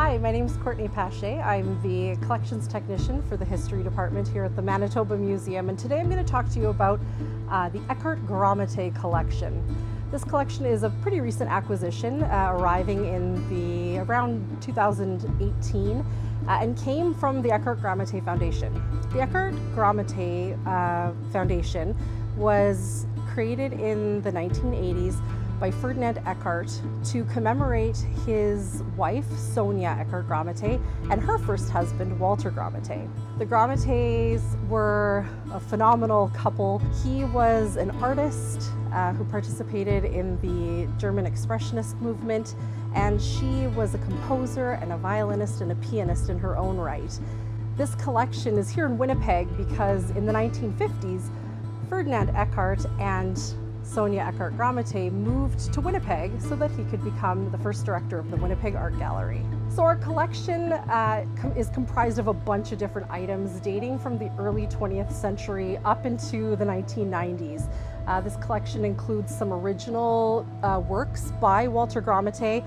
Hi, my name is Cortney. I'm the collections technician for the history department here at the Manitoba Museum, and today I'm going to talk to you about the Eckhardt-Gramatté Collection. This collection is a pretty recent acquisition, arriving in around 2018, and came from the Eckhardt-Gramatté Foundation. The Eckhardt-Gramatté Foundation was created in the 1980s by Ferdinand Eckhardt to commemorate his wife, Sonia Eckhardt-Gramatté, and her first husband, Walter Gramatté. The Gramattés were a phenomenal couple. He was an artist who participated in the German Expressionist movement, and she was a composer and a violinist and a pianist in her own right. This collection is here in Winnipeg because in the 1950s, Ferdinand Eckhardt and Sonia Eckhardt-Gramatté moved to Winnipeg so that he could become the first director of the Winnipeg Art Gallery. So our collection is comprised of a bunch of different items dating from the early 20th century up into the 1990s. This collection includes some original works by Walter Gramatté.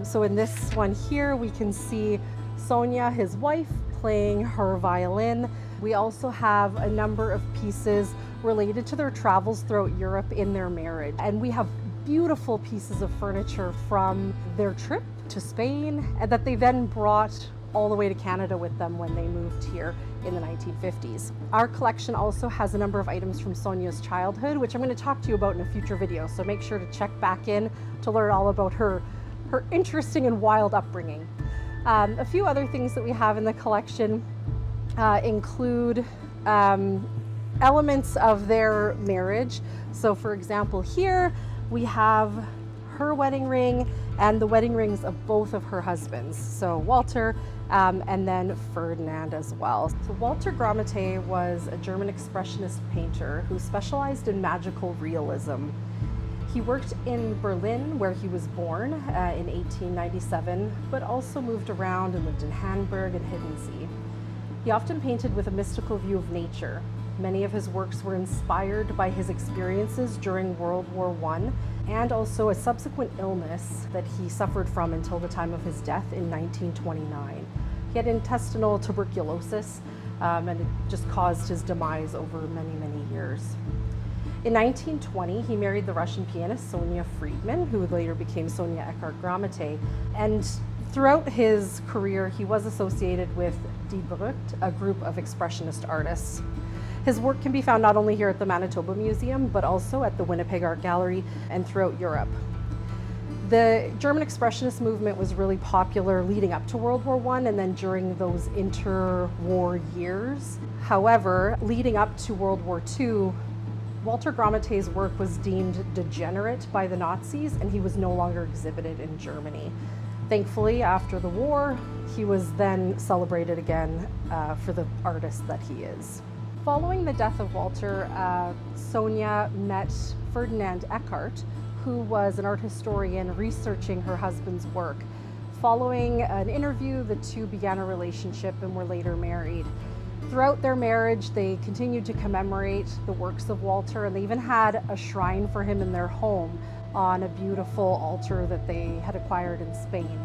So in this one here, we can see Sonia, his wife, playing her violin. We also have a number of pieces related to their travels throughout Europe in their marriage. And we have beautiful pieces of furniture from their trip to Spain and that they then brought all the way to Canada with them when they moved here in the 1950s. Our collection also has a number of items from Sonia's childhood, which I'm going to talk to you about in a future video, so make sure to check back in to learn all about her interesting and wild upbringing. A few other things that we have in the collection include elements of their marriage. So for example, here we have her wedding ring and the wedding rings of both of her husbands. So Walter and then Ferdinand as well. So Walter Gramatté was a German expressionist painter who specialized in magical realism. He worked in Berlin, where he was born in 1897, but also moved around and lived in Hamburg and Hiddensee. He often painted with a mystical view of nature. Many of his works were inspired by his experiences during World War I and also a subsequent illness that he suffered from until the time of his death in 1929. He had intestinal tuberculosis and it just caused his demise over many, many years. In 1920, he married the Russian pianist Sonia Friedman, who later became Sonia Eckhardt-Gramatté. And throughout his career, he was associated with Die Brücke, a group of expressionist artists. His work can be found not only here at the Manitoba Museum, but also at the Winnipeg Art Gallery and throughout Europe. The German Expressionist movement was really popular leading up to World War I and then during those interwar years. However, leading up to World War II, Walter Gramatté's work was deemed degenerate by the Nazis and he was no longer exhibited in Germany. Thankfully, after the war, he was then celebrated again for the artist that he is. Following the death of Walter, Sonia met Ferdinand Eckhardt, who was an art historian researching her husband's work. Following an interview, the two began a relationship and were later married. Throughout their marriage, they continued to commemorate the works of Walter, and they even had a shrine for him in their home on a beautiful altar that they had acquired in Spain.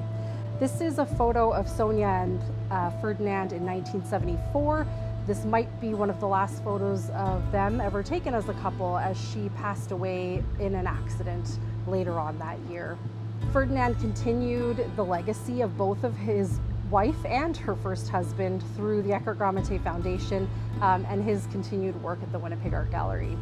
This is a photo of Sonia and Ferdinand in 1974. This might be one of the last photos of them ever taken as a couple, as she passed away in an accident later on that year. Ferdinand continued the legacy of both of his wife and her first husband through the Eckhardt-Gramatté Foundation and his continued work at the Winnipeg Art Gallery.